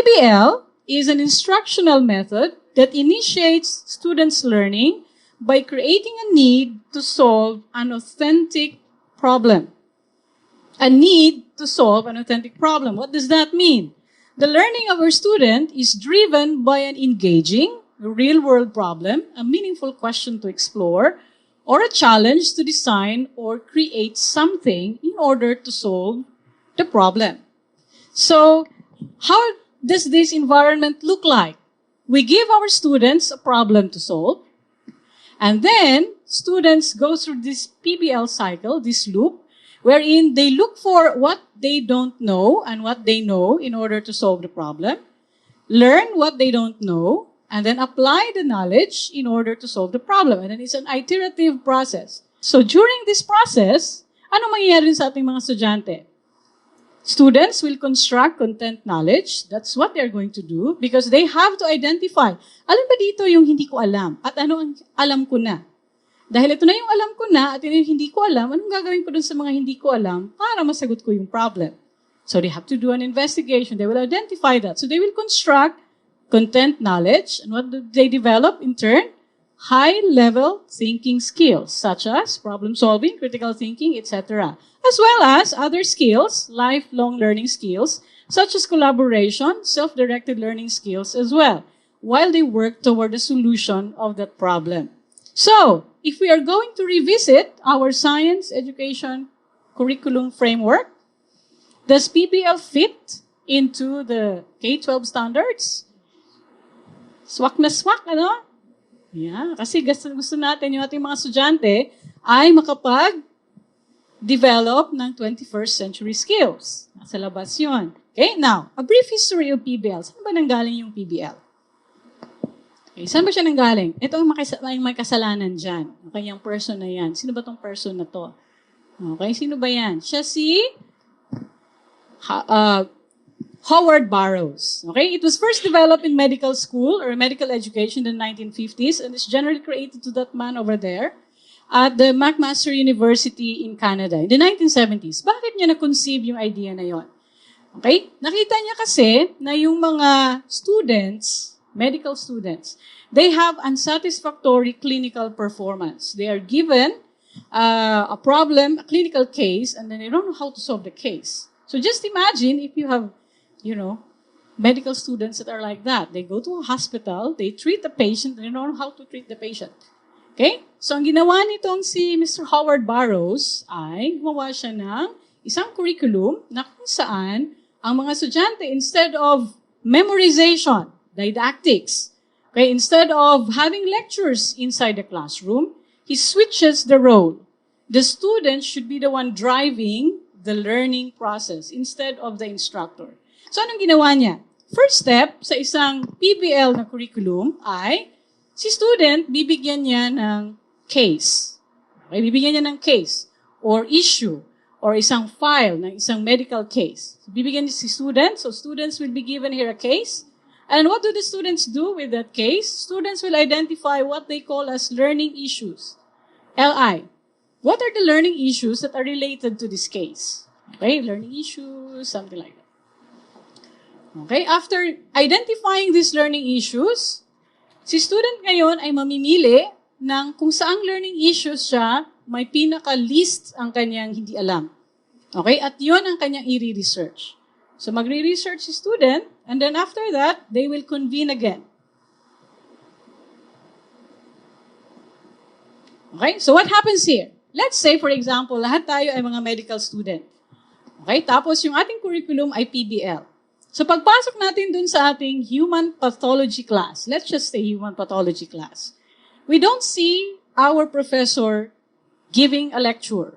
PBL is an instructional method that initiates students' learning by creating a need to solve an authentic problem. A need to solve an authentic problem. What does that mean? The learning of our student is driven by an engaging, real-world problem, a meaningful question to explore, or a challenge to design or create something in order to solve the problem. So, how does this environment look like? We give our students a problem to solve, and then students go through this PBL cycle, this loop, wherein they look for what they don't know and what they know in order to solve the problem, learn what they don't know, and then apply the knowledge in order to solve the problem. And then it's an iterative process. So during this process, ano mangyayari sa ating mga estudyante? Students will construct content knowledge. That's what they're going to do because they have to identify, alam ba dito yung hindi ko alam at ano ang alam ko na? Dahil ito na yung alam ko na at ito yung hindi ko alam, anong gagawin ko dun sa mga hindi ko alam para masagot ko yung problem? So they have to do an investigation. They will identify that. So they will construct content knowledge. And what do they develop in turn? High-level thinking skills such as problem solving, critical thinking, etc. As well as other skills, lifelong learning skills, such as collaboration, self-directed learning skills as well, while they work toward the solution of that problem. So, if we are going to revisit our science education curriculum framework, does PBL fit into the K-12 standards? Swak na swak, ano? Yeah, kasi gusto natin yung ating mga estudyante ay makapag-develop ng 21st century skills. Nasa labas yun. Okay, now, a brief history of PBL. Saan ba nanggaling yung PBL? Okay, saan ba siya nanggaling? Ito ang may kasalanan dyan. Okay, yung person na yan. Sino ba tong person na to? Okay, sino ba yan? Siya si Howard Burroughs. Okay, it was first developed in medical school or medical education in the 1950s and is generally created to that man over there at the McMaster University in Canada in the 1970s. Bakit niya na-conceive yung idea na yon? Okay, nakita niya kasi na yung mga students, medical students, they have unsatisfactory clinical performance. They are given a problem, a clinical case, and then they don't know how to solve the case. So just imagine if you have medical students that are like that. They go to a hospital, they treat the patient, they don't know how to treat the patient. Okay? So, ang ginawa nitong si Mr. Howard Burroughs ay gumawa siya ng isang curriculum na kung saan ang mga estudyante, instead of memorization, didactics, okay, instead of having lectures inside the classroom, he switches the role. The student should be the one driving the learning process instead of the instructor. So, anong ginawa niya? First step sa isang PBL na curriculum ay si student, bibigyan niya ng case. Okay? Bibigyan niya ng case or issue or isang file ng isang medical case. So, bibigyan niya si student. So, students will be given here a case. And what do the students do with that case? Students will identify what they call as learning issues. LI. What are the learning issues that are related to this case? Okay? Learning issues, something like that. Okay, after identifying these learning issues, si student ngayon ay mamimili ng kung saang learning issues siya, may pinaka-list ang kanyang hindi alam. Okay, at yun ang kanyang i-research. So magre-research si student, and then after that, they will convene again. Okay, so what happens here? Let's say, for example, lahat tayo ay mga medical student. Okay, tapos yung ating curriculum ay PBL. So pagpasok natin dun sa ating human pathology class, let's just say human pathology class, we don't see our professor giving a lecture.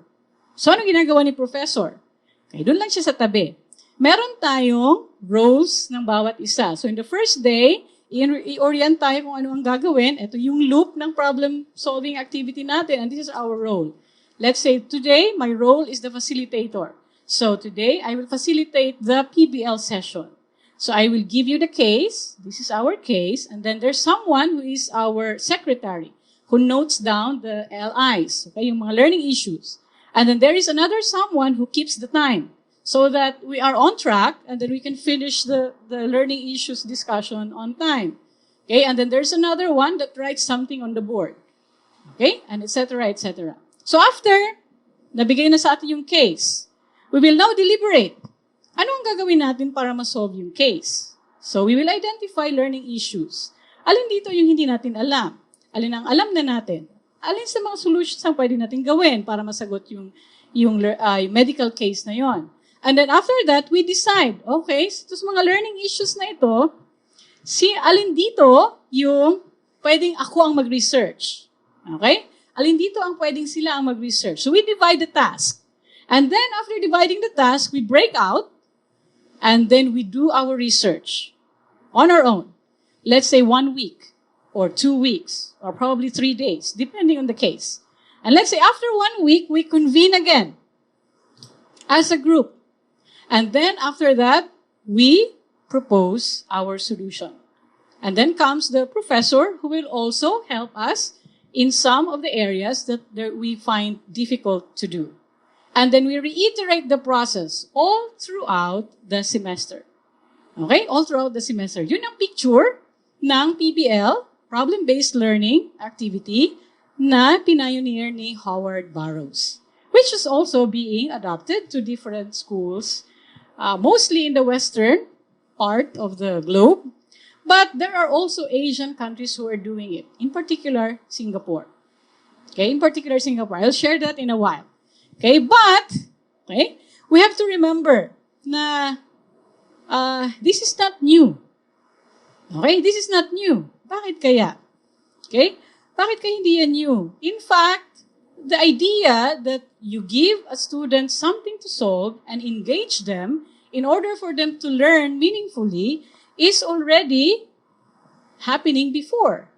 So ano ginagawa ni professor? Okay, dun lang siya sa tabi. Meron tayong roles ng bawat isa. So in the first day, i-orient tayo kung ano ang gagawin. Ito yung loop ng problem-solving activity natin, and this is our role. Let's say today, my role is the facilitator. So today, I will facilitate the PBL session. So I will give you the case. This is our case. And then there's someone who is our secretary who notes down the LIs, okay, yung mga learning issues. And then there is another someone who keeps the time. so that we are on track and then we can finish the learning issues discussion on time. Okay, and then there's another one that writes something on the board. Okay, and etc., etc. So after nabigay na sa atin yung case, we will now deliberate. Ano ang gagawin natin para ma-solve yung case? So we will identify learning issues. Alin dito yung hindi natin alam? Alin ang alam na natin? Alin sa mga solutions ang pwede natin gawin para masagot yung medical case na yon? And then after that, we decide, okay, so sa mga learning issues na ito, alin dito yung pwedeng ako ang mag-research? Okay? Alin dito ang pwedeng sila ang mag-research? So we divide the task. And then after dividing the task, we break out and then we do our research on our own. Let's say 1 week or 2 weeks or probably 3 days, depending on the case. And let's say after 1 week, we convene again as a group. And then after that, we propose our solution. And then comes the professor who will also help us in some of the areas that we find difficult to do. And then we reiterate the process all throughout the semester. Okay? All throughout the semester. Yun ang picture ng PBL, Problem-Based Learning Activity, na pioneer ni Howard Burroughs, which is also being adopted to different schools, mostly in the western part of the globe. But there are also Asian countries who are doing it, in particular, Singapore. Okay, in particular, Singapore. I'll share that in a while. Okay, but, okay, we have to remember na this is not new. Okay, this is not new. Bakit kaya? Okay, bakit kaya hindi yan new? In fact, the idea that you give a student something to solve and engage them in order for them to learn meaningfully is already happening before.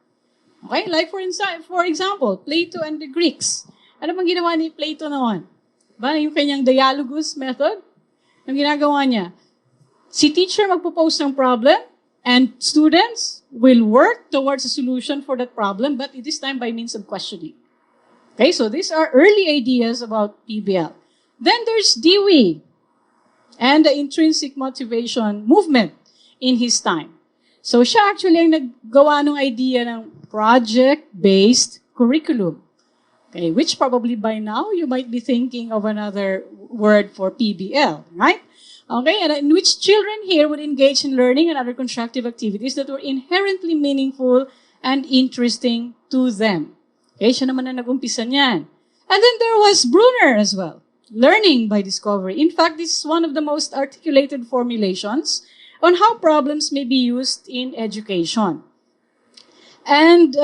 Okay? Like for example, Plato and the Greeks. Ano bang ginawa ni Plato noon? Ba, yung kanyang dialogus method? Ang ginagawa niya, si teacher magpo-pose ng problem and students will work towards a solution for that problem, but this time by means of questioning. Okay? So these are early ideas about PBL. Then there's Dewey and the intrinsic motivation movement in his time. So siya actually ang naggawa ng idea ng project-based curriculum. Okay, which probably by now you might be thinking of another word for PBL, right? Okay, and in which children here would engage in learning and other constructive activities that were inherently meaningful and interesting to them. Okay, siya naman na nag-umpisa niyan. And then there was Brunner as well, learning by discovery. In fact, this is one of the most articulated formulations on how problems may be used in education. And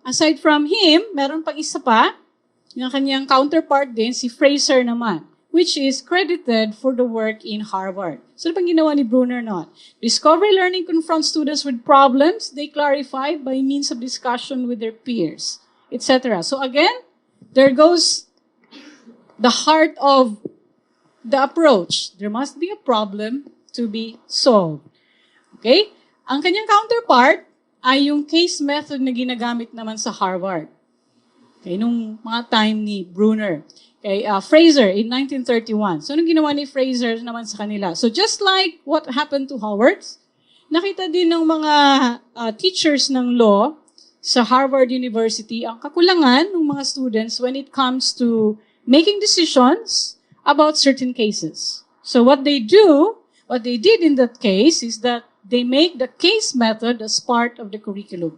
aside from him, meron pang isa pa, yung kanyang counterpart din, si Fraser naman, which is credited for the work in Harvard. So, ano pang ginawa ni Brunner noon? Discovery learning confronts students with problems they clarify by means of discussion with their peers, etc. So again, there goes the heart of the approach. There must be a problem to be solved. Okay? Ang kanyang counterpart ay yung case method na ginagamit naman sa Harvard. Okay, nung mga time ni Brunner. Okay, Fraser in 1931. So, anong ginawa ni Fraser naman sa kanila? So, just like what happened to Howard, nakita din ng mga teachers ng law sa Harvard University ang kakulangan ng mga students when it comes to making decisions about certain cases. So, what they did in that case is that they make the case method as part of the curriculum.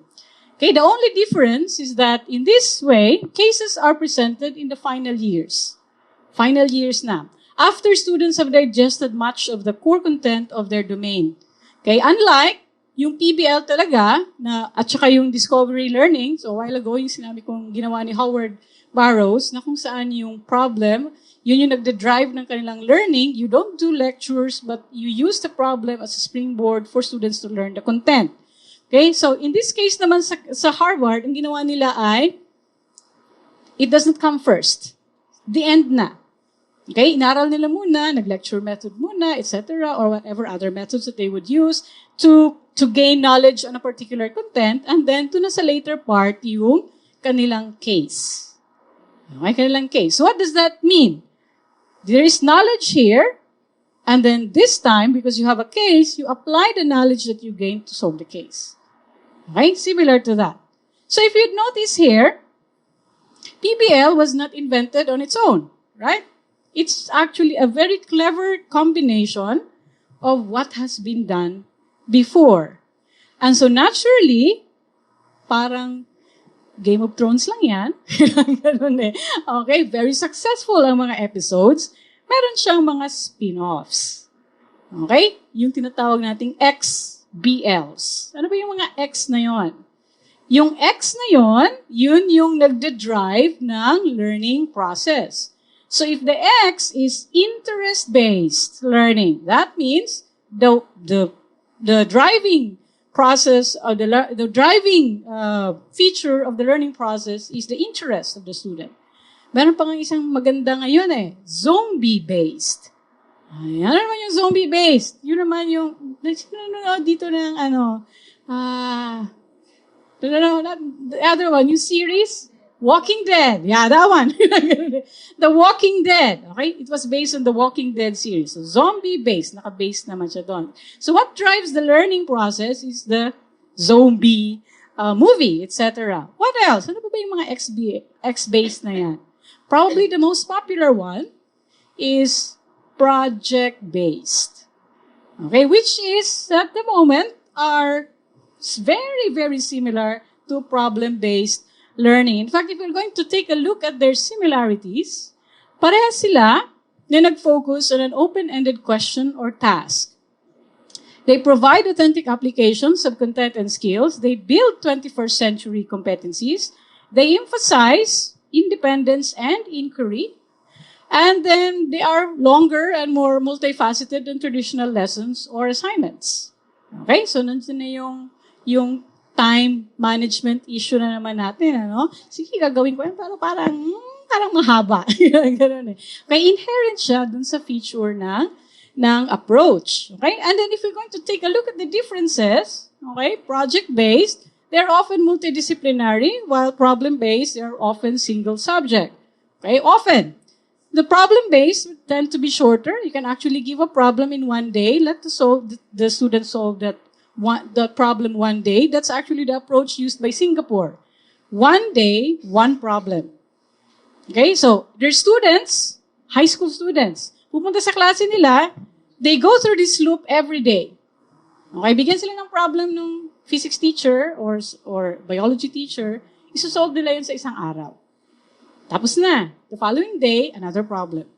Okay, the only difference is that in this way, cases are presented in the final years. Final years na. After students have digested much of the core content of their domain. Okay, unlike yung PBL talaga, at saka yung discovery learning, so a while ago yung sinabi kong ginawa ni Howard Burroughs, na kung saan yung problem, yun yung nagde-drive ng kanilang learning. You don't do lectures, but you use the problem as a springboard for students to learn the content. Okay, so in this case naman sa Harvard, ang ginawa nila ay, it doesn't come first. The end na. Okay, inaral nila muna, nag-lecture method muna, etc., or whatever other methods that they would use to gain knowledge on a particular content, and then to na sa later part yung kanilang case. Okay, kanilang case. So what does that mean? There is knowledge here, And then this time, because you have a case, you apply the knowledge that you gained to solve the case. Okay? Similar to that. So if you'd notice here, PBL was not invented on its own, right? It's actually a very clever combination of what has been done before. And so naturally, parang Game of Thrones lang yan. Ganun eh. Okay, very successful ang mga episodes. Meron siyang mga spin-offs. Okay? Yung tinatawag nating XBLs. Ano ba yung mga X na yon? Yung X na yon, yun yung nagde-drive ng learning process. So if the X is interest-based learning, that means the driving process or the driving feature of the learning process is the interest of the student. Meron pa nga isang maganda ngayon eh, zombie-based. Ayan naman yung zombie-based. Yun naman yung, dito ng the other one, yung series, Walking Dead. Yeah, that one. The Walking Dead. Okay? It was based on the Walking Dead series. So, zombie-based. Naka-based naman siya doon. So, what drives the learning process is the zombie movie, etc. What else? Ano ba yung mga X-based na yan? Probably the most popular one is project-based. Okay? Which is, at the moment, are very, very similar to problem-based learning. In fact, if we're going to take a look at their similarities, parehas sila na nag-focus on an open-ended question or task. They provide authentic applications of content and skills. They build 21st century competencies. They emphasize independence and inquiry. And then they are longer and more multifaceted than traditional lessons or assignments. Okay? So, nandiyan na yung time management issue na naman natin, ano? Sige, gagawin ko yan, pero parang mahaba. Ganun eh. Kaya inherent siya dun sa feature ng approach. Okay? And then if we're going to take a look at the differences, okay, project-based, they're often multidisciplinary, while problem-based, they're often single subject. Okay? Often. The problem-based tend to be shorter. You can actually give a problem in one day, let the student solve the problem one day. That's actually the approach used by Singapore. One day, one problem. Okay, so their students, high school students, pupunta sa klase nila, they go through this loop every day. Okay, bigyan sila ng problem ng physics teacher or biology teacher, isosolve nila yun sa isang araw. Tapos na, the following day, another problem.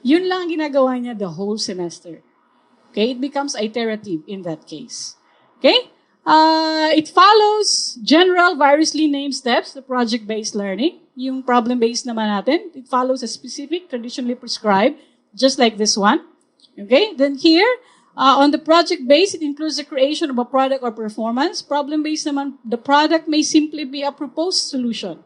Yun lang ginagawa niya the whole semester. Okay, it becomes iterative in that case. Okay? It follows general variously named steps, the project-based learning. Yung problem-based naman natin, it follows a specific, traditionally prescribed, just like this one. Okay? Then here, on the project-based, it includes the creation of a product or performance. Problem-based naman, the product may simply be a proposed solution.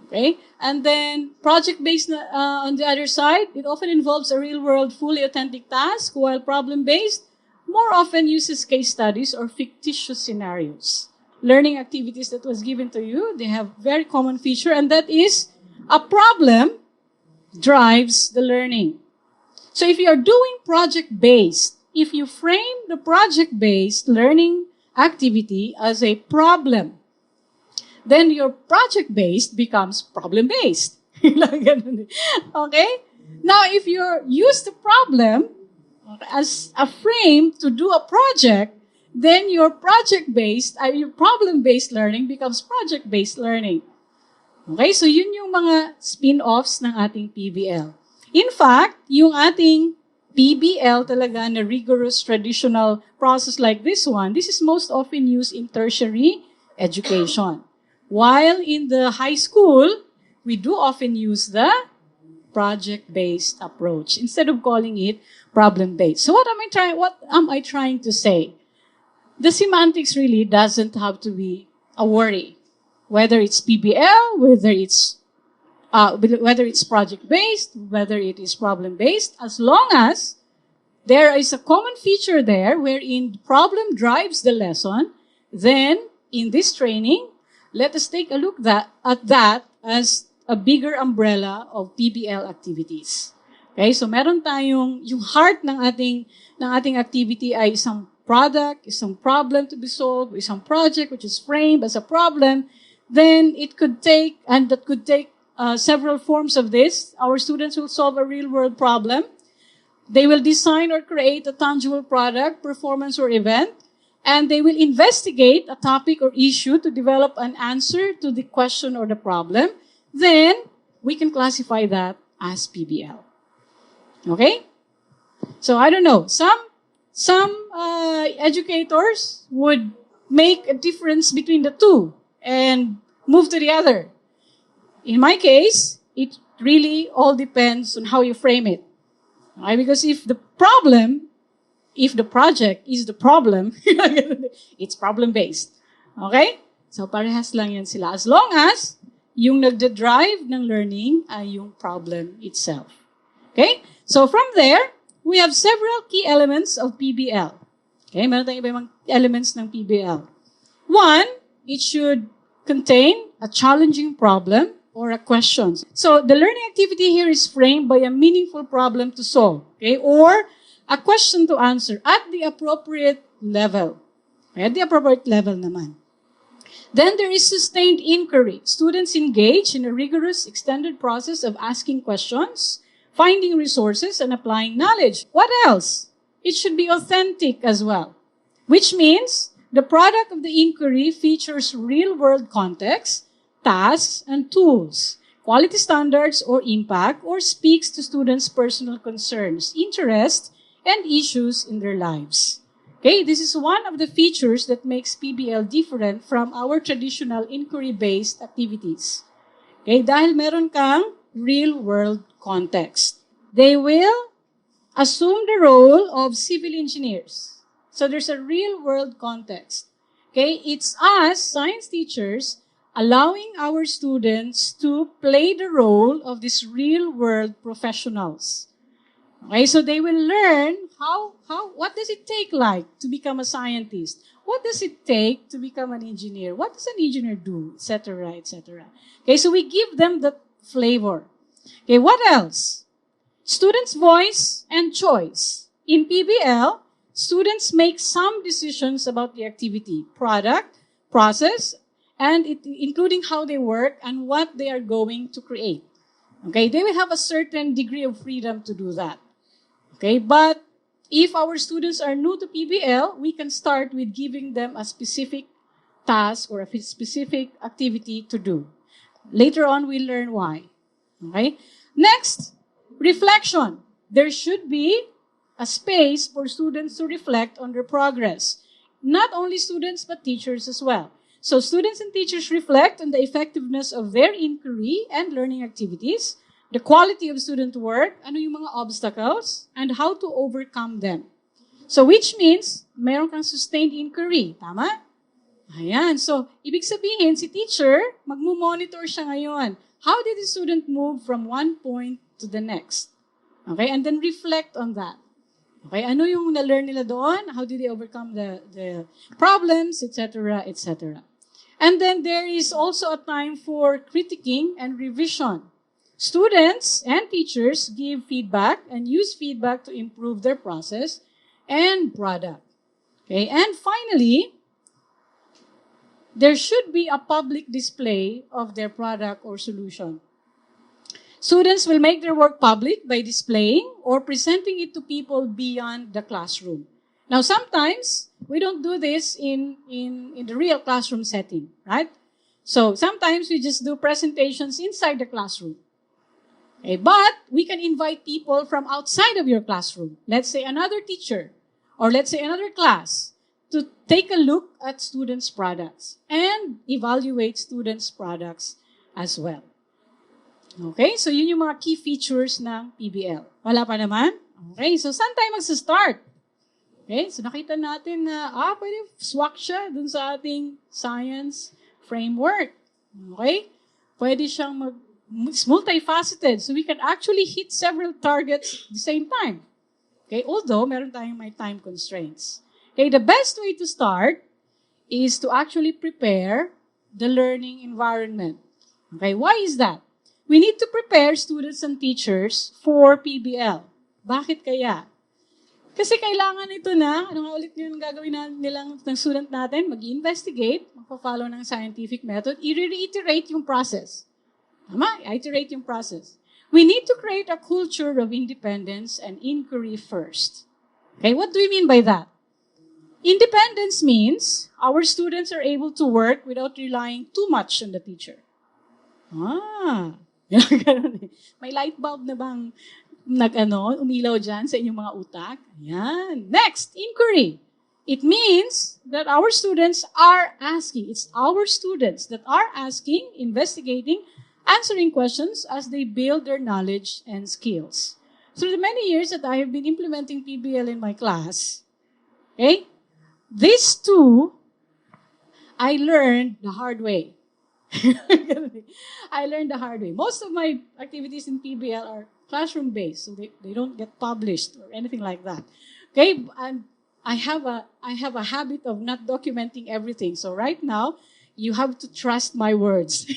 Okay? And then, project-based on the other side, it often involves a real-world, fully authentic task, while problem-based more often uses case studies or fictitious scenarios. Learning activities that was given to you, they have very common feature, and that is a problem drives the learning. So if you're doing project-based, if you frame the project-based learning activity as a problem, then your project-based becomes problem-based. Okay? Now, if you use the problem as a frame to do a project, then your project-based, your problem-based learning becomes project-based learning. Okay, so yun yung mga spin-offs ng ating PBL. In fact, yung ating PBL talaga na rigorous traditional process like this one, this is most often used in tertiary education. While in the high school, we do often use the project-based approach instead of calling it problem-based. So what am I trying to say? The semantics really doesn't have to be a worry. Whether it's PBL, whether it's project-based, whether it is problem-based, as long as there is a common feature there wherein the problem drives the lesson, then in this training, let us take a look at that as a bigger umbrella of PBL activities. Okay, so meron tayong, yung heart ng ating activity ay isang product, isang problem to be solved, isang project which is framed as a problem. Then it could take, and that could take several forms of this. Our students will solve a real-world problem. They will design or create a tangible product, performance, or event. And they will investigate a topic or issue to develop an answer to the question or the problem. Then, we can classify that as PBL. Okay? So, I don't know. Some educators would make a difference between the two and move to the other. In my case, it really all depends on how you frame it. Okay? Because if the project is the problem, it's problem-based. Okay? So, parehas lang yan sila. As long as yung nagde-drive ng learning ay yung problem itself. Okay? So, from there, we have several key elements of PBL. Okay? Meron tayong iba-ibang elements ng PBL. One, it should contain a challenging problem or a question. So, the learning activity here is framed by a meaningful problem to solve. Okay? Or a question to answer at the appropriate level. Okay? At the appropriate level naman. Then there is sustained inquiry. Students engage in a rigorous, extended process of asking questions, finding resources, and applying knowledge. What else? It should be authentic as well, which means the product of the inquiry features real-world context, tasks, and tools, quality standards or impact, or speaks to students' personal concerns, interests, and issues in their lives. Okay, this is one of the features that makes PBL different from our traditional inquiry-based activities. Okay, dahil meron kang real-world context. They will assume the role of civil engineers. So there's a real-world context. Okay, it's us, science teachers, allowing our students to play the role of these real-world professionals. Okay, so they will learn what does it take like to become a scientist? What does it take to become an engineer? What does an engineer do? Etc., etc. Okay, so we give them that flavor. Okay, what else? Students' voice and choice. In PBL, students make some decisions about the activity, product, process, and including how they work and what they are going to create. Okay, they will have a certain degree of freedom to do that. Okay, but if our students are new to PBL, we can start with giving them a specific task or a specific activity to do. Later on, we'll learn why. Okay? Next, reflection. There should be a space for students to reflect on their progress. Not only students, but teachers as well. So students and teachers reflect on the effectiveness of their inquiry and learning activities, the quality of student work, ano yung mga obstacles, and how to overcome them. So which means, meron kang sustained inquiry. Tama? Ayan. So, ibig sabihin, si teacher, magmo-monitor siya ngayon. How did the student move from one point to the next? Okay? And then reflect on that. Okay? Ano yung na-learn nila doon? How did they overcome the problems, etc., etc. And then there is also a time for critiquing and revision. Students and teachers give feedback and use feedback to improve their process and product. Okay? And finally, there should be a public display of their product or solution. Students will make their work public by displaying or presenting it to people beyond the classroom. Now, sometimes we don't do this in the real classroom setting, right? So sometimes we just do presentations inside the classroom. Okay, but we can invite people from outside of your classroom. Let's say another teacher or let's say another class to take a look at students' products and evaluate students' products as well. Okay, so yun yung mga key features ng PBL. Wala pa naman? Okay, so saan tayo mag-start? Okay, so nakita natin na, pwede swak siya dun sa ating science framework. Okay? Pwede siyang it's multifaceted, so we can actually hit several targets at the same time. Okay, although meron tayong may time constraints. Okay, the best way to start is to actually prepare the learning environment. Okay, why is that? We need to prepare students and teachers for PBL. Bakit kaya? Kasi kailangan ito na, ano nga ulit yung gagawin nilang ng student natin? Mag-investigate, magpa-follow ng scientific method, i-reiterate yung process. Tama? I-iterate yung process. We need to create a culture of independence and inquiry first. Okay, what do we mean by that? Independence means our students are able to work without relying too much on the teacher. May light bulb na bang umilaw dyan sa inyong mga utak? Ayan. Next, inquiry. It means that our students are asking. It's our students that are asking, investigating, answering questions as they build their knowledge and skills. Through the many years that I have been implementing PBL in my class, okay, these two, I learned the hard way. I learned the hard way. Most of my activities in PBL are classroom-based, so they don't get published or anything like that. Okay, and I have a habit of not documenting everything. So right now, you have to trust my words.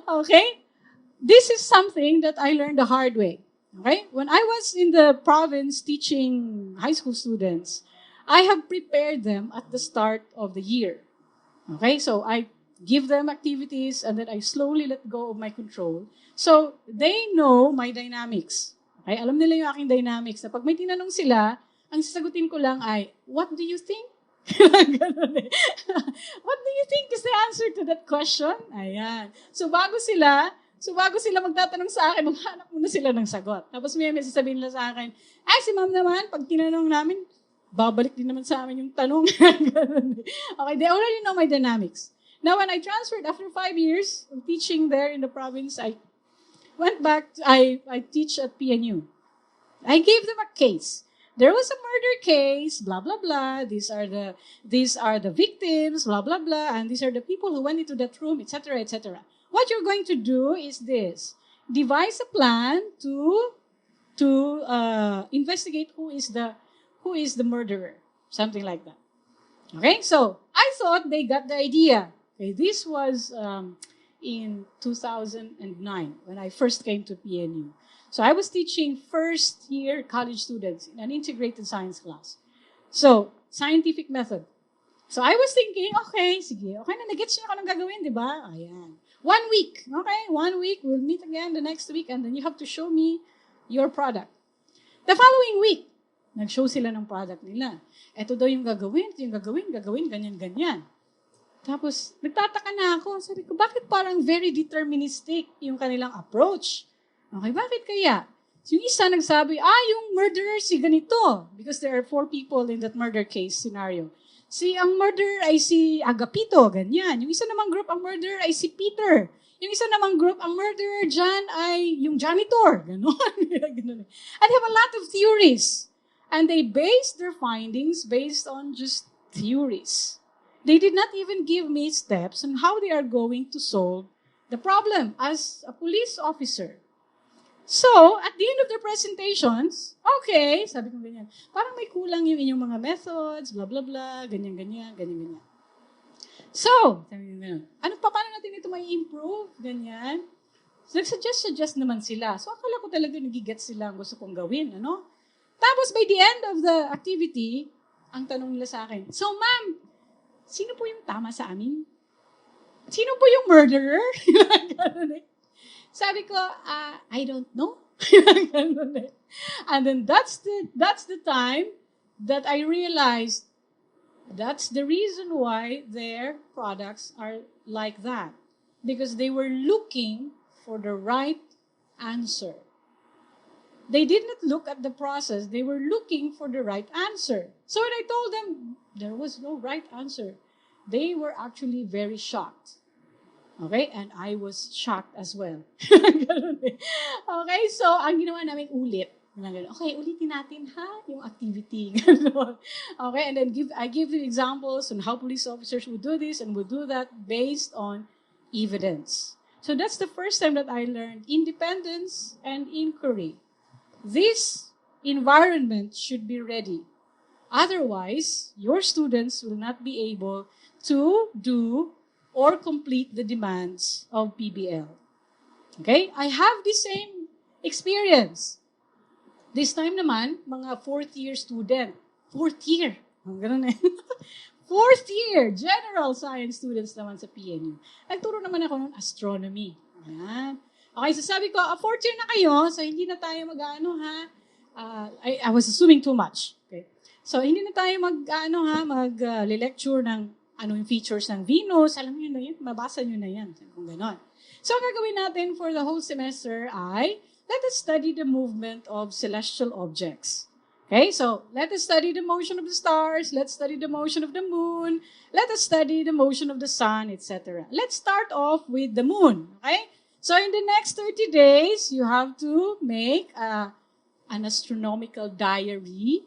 Okay? This is something that I learned the hard way. Okay? When I was in the province teaching high school students, I have prepared them at the start of the year. Okay? So I give them activities and then I slowly let go of my control. So they know my dynamics. Okay? Alam nila yung aking dynamics. Na pag may tinanong sila, ang sasagutin ko lang ay, what do you think? What do you think is the answer to that question? Ayan. So bago sila magtatanong sa akin, maghanap muna sila ng sagot. Tapos may sasabihin nila sa akin, ay si ma'am naman, pag tinanong namin, babalik din naman sa amin yung tanong. Okay, they already know my dynamics. Now, when I transferred after 5 years of teaching there in the province, I went back, I teach at PNU. I gave them a case. There was a murder case, blah, blah, blah. These are the victims, blah, blah, blah. And these are the people who went into that room, etc., etc. What you're going to do is this. Devise a plan to investigate who is the murderer. Something like that. Okay? So, I thought they got the idea. Okay, this was in 2009 when I first came to PNU. So, I was teaching first-year college students in an integrated science class. So, scientific method. So, I was thinking, okay, sige, okay na, nag-gets niyo ako ng gagawin, di ba? Ayan. 1 week, okay? 1 week, we'll meet again the next week, and then you have to show me your product. The following week, nag-show sila ng product nila. Ito daw yung gagawin, ganyan. Tapos, nagtataka na ako. Sabi ko, bakit parang very deterministic yung kanilang approach? Okay, bakit kaya? Yung isa nagsabi, yung murderer si ganito. Because there are 4 people in that murder case scenario. Ang murderer ay si Agapito, ganyan. Yung isa namang group, ang murderer ay si Peter. Yung isa namang group, ang murderer dyan ay yung janitor. Ganon. And they have a lot of theories. And they base their findings based on just theories. They did not even give me steps on how they are going to solve the problem as a police officer. So, at the end of their presentations, okay, sabi ko ganyan, parang may kulang yung inyong mga methods, blah, blah, blah, ganyan. So, sabi ko ganyan, paano natin ito may improve? Ganyan. So, nagsuggest naman sila. So, akala ko talaga nagigets sila ang gusto kong gawin, ano? Tapos, by the end of the activity, ang tanong nila sa akin, so, ma'am, sino po yung tama sa amin? Sino po yung murderer? Sabi ko, I don't know. And then that's the time that I realized that's the reason why their products are like that. Because they were looking for the right answer. They did not look at the process. They were looking for the right answer. So when I told them there was no right answer, they were actually very shocked. Okay? And I was shocked as well. Okay? So, ang ginawa namin ulit. Okay, ulitin natin ha, yung activity. Okay? And then I give the examples on how police officers would do this and would do that based on evidence. So that's the first time that I learned independence and inquiry. This environment should be ready. Otherwise, your students will not be able to do or complete the demands of PBL. Okay? I have the same experience. This time naman, mga fourth year student. Fourth year. Ganun eh. Fourth year, general science students naman sa PNU. Nagturo naman ako ng astronomy. Ayan. Okay, so sabi ko, fourth year na kayo, so hindi na tayo mag-ano ha. I was assuming too much. Okay. So hindi na tayo mag-lecture ng ano yung features ng Venus. Alam niyo na yun, mabasa niyo na yan. Kung gano'n. So ang gagawin natin for the whole semester ay, let us study the movement of celestial objects. Okay, so let us study the motion of the stars, let's study the motion of the moon, let us study the motion of the sun, etc. Let's start off with the moon, okay? So in the next 30 days, you have to make an astronomical diary.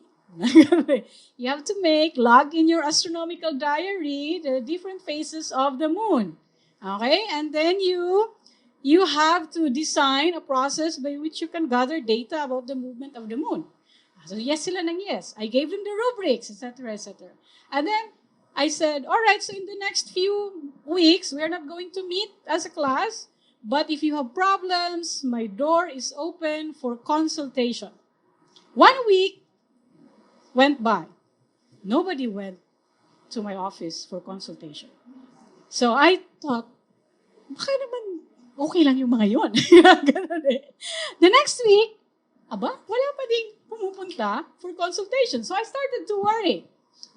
You have to log in your astronomical diary the different phases of the moon. Okay, and then you have to design a process by which you can gather data about the movement of the moon. So yes sila ng yes. I gave them the rubrics, etc., etc. And then I said, all right, so in the next few weeks, we are not going to meet as a class, but if you have problems, my door is open for consultation. 1 week went by. Nobody went to my office for consultation. So I thought, baka naman okay lang yung mga yun. Ganun eh. The next week, wala pa ding pumupunta for consultation. So I started to worry.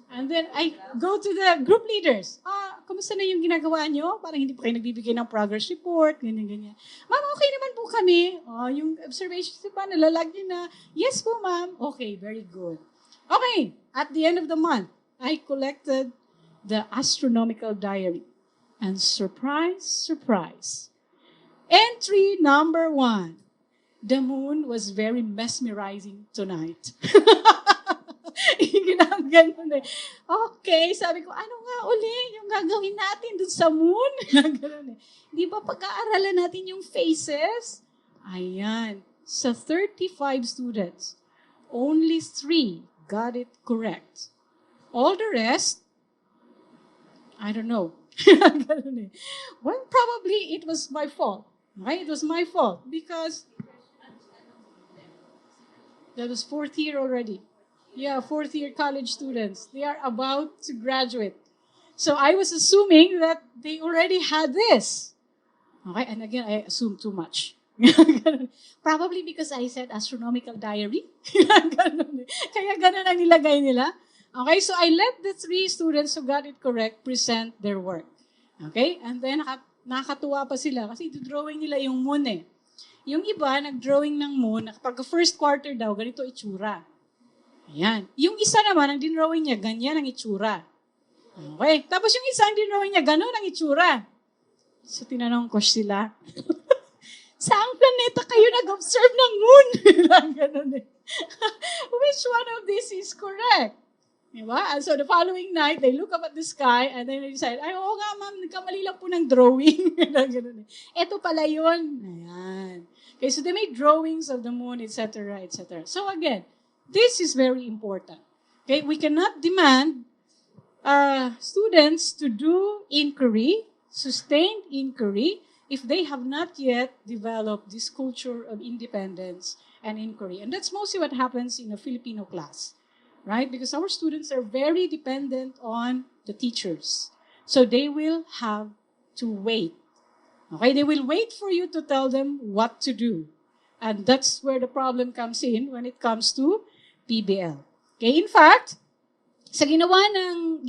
And then I go to the group leaders. Kamusta na yung ginagawa nyo? Parang hindi pa kayo nagbibigay ng progress report, ganyan-ganyan. Ma'am, okay naman po kami. Yung observations pa, nalalag nyo na. Yes po, ma'am. Okay, very good. Okay, at the end of the month, I collected the astronomical diary. And surprise, surprise. Entry number 1. The moon was very mesmerizing tonight. Ganun eh. Okay, sabi ko, ano nga uli yung gagawin natin dun sa moon? Ganun eh. Di ba pag-aaralan natin yung phases? Ayan. Sa 35 students, only 3 got it correct. All the rest, I don't know. Ganun eh. Well, probably it was my fault. Okay? It was my fault because that was fourth year already. Yeah, fourth year college students. They are about to graduate. So I was assuming that they already had this. Okay, and again, I assumed too much. Probably because I said astronomical diary. Kaya ganun ang nilagay nila. Okay, so I let the 3 students who got it correct present their work. Okay, and then nakakatuwa pa sila kasi drawing nila yung moon eh. Yung iba, nag-drawing ng moon, kapag first quarter daw, ganito itsura. Ayan. Yung isa naman, ang dinrawing niya, ganyan ang itsura. Okay. Tapos yung isa, ang dinrawing niya, ganun ang itsura. So, tinanong ko sila, saang planeta kayo nag-observe ng moon? Ganun eh. Which one of these is correct? Diba? And so the following night, they look up at the sky and then they decide, ay, oo nga ma'am, nagkamali lang po ng drawing. Ganun eh. Ito pala yun. Ayan. Okay, so they made drawings of the moon, etc., etc. So again, this is very important. Okay, we cannot demand students to do inquiry, sustained inquiry, if they have not yet developed this culture of independence and inquiry. And that's mostly what happens in a Filipino class, right? Because our students are very dependent on the teachers. So they will have to wait. Okay, they will wait for you to tell them what to do. And that's where the problem comes in when it comes to PBL. Okay, in fact, sa ginawa ng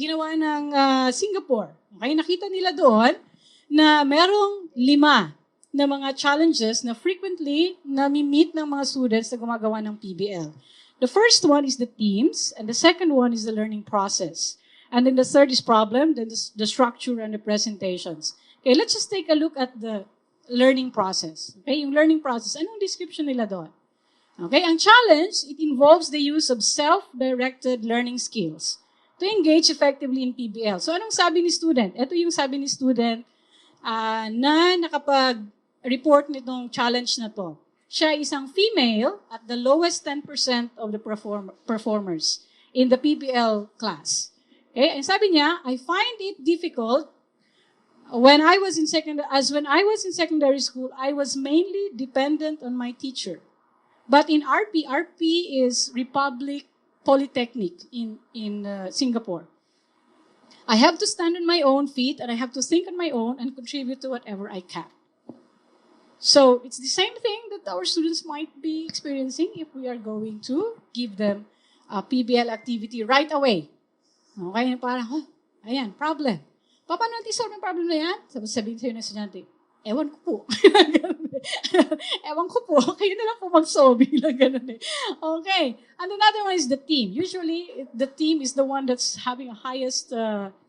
Singapore, okay, nakita nila doon na merong 5 na mga challenges na frequently nami-meet ng mga students na gumagawa ng PBL. The first one is the themes, and the second one is the learning process. And then the third is problem, then the structure and the presentations. Okay, let's just take a look at the learning process. Okay, yung learning process, anong description nila doon? Okay, ang challenge, it involves the use of self-directed learning skills to engage effectively in PBL. So anong sabi ni student? Ito yung sabi ni student na nakapag-report nitong challenge na to. Siya isang female at the lowest 10% of the performers in the PBL class. Okay, and sabi niya, I find it difficult When I was in secondary school, I was mainly dependent on my teacher. But in RP is Republic Polytechnic in Singapore. I have to stand on my own feet and I have to think on my own and contribute to whatever I can. So it's the same thing that our students might be experiencing if we are going to give them a PBL activity right away. Okay, parang, oh, ayan, problem. Paano natin solve yung problem na yan? Sabihin sa'yo ng estudyante, ewan ko po. Ewan ko po. Kayo na lang po mag-solve. Ganun eh. Okay. And another one is the team. Usually, the team is the one that's having a highest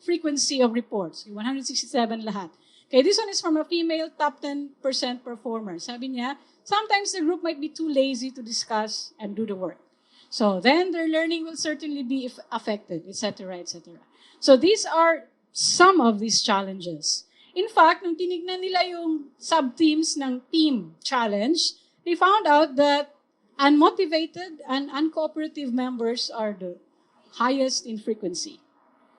frequency of reports. 167 lahat. Okay, this one is from a female top 10% performer. Sabi niya, sometimes the group might be too lazy to discuss and do the work. So then their learning will certainly be affected, etc., etc. So these are some of these challenges. In fact, nung tinignan nila yung sub-teams ng team challenge, they found out that unmotivated and uncooperative members are the highest in frequency.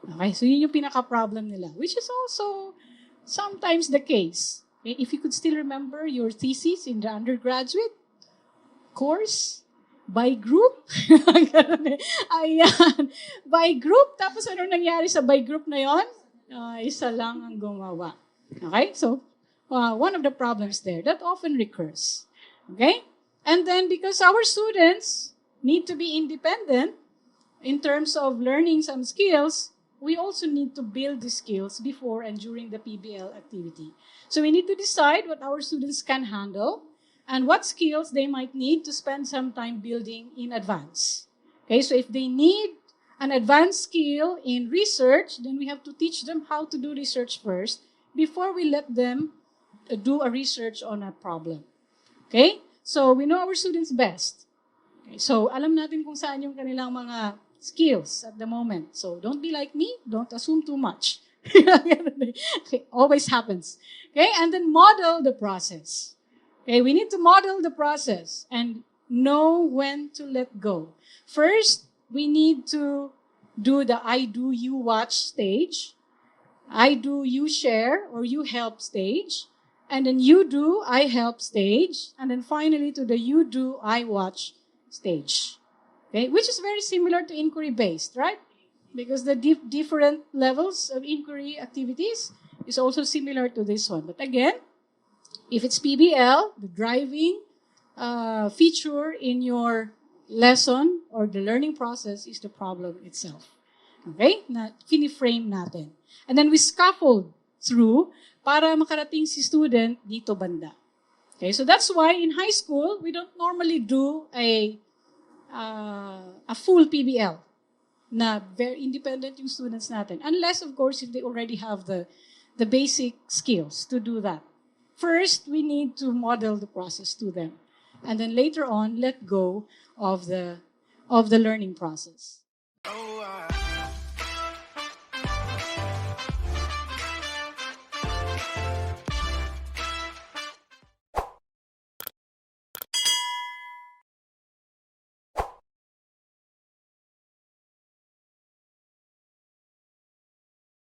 Okay, so yun yung pinaka-problem nila, which is also sometimes the case. Okay? If you could still remember your thesis in the undergraduate course, by group, ayan, by group, tapos ano nangyari sa by group na yon? Isa lang ang gumawa. Okay? So, one of the problems there, that often recurs. Okay? And then, because our students need to be independent in terms of learning some skills, we also need to build the skills before and during the PBL activity. So we need to decide what our students can handle and what skills they might need to spend some time building in advance. Okay, so if they need an advanced skill in research, then we have to teach them how to do research first before we let them do a research on a problem. Okay? So we know our students best. Okay, so alam natin kung saan yung kanilang mga skills at the moment. So don't be like me, don't assume too much. Okay, always happens. Okay, and then model the process. Okay, we need to model the process and know when to let go. First, we need to do the I do, you watch stage. I do, you share, or you help stage. And then you do, I help stage. And then finally to the you do, I watch stage. Okay, which is very similar to inquiry-based, right? Because the different levels of inquiry activities is also similar to this one. But again, if it's PBL, the driving feature in your lesson or the learning process is the problem itself. Okay? Na fini-frame natin. And then we scaffold through para makarating si student dito banda. Okay? So that's why in high school, we don't normally do a full PBL na very independent yung students natin. Unless, of course, if they already have the basic skills to do that. First, we need to model the process to them. And then later on, let go of the learning process.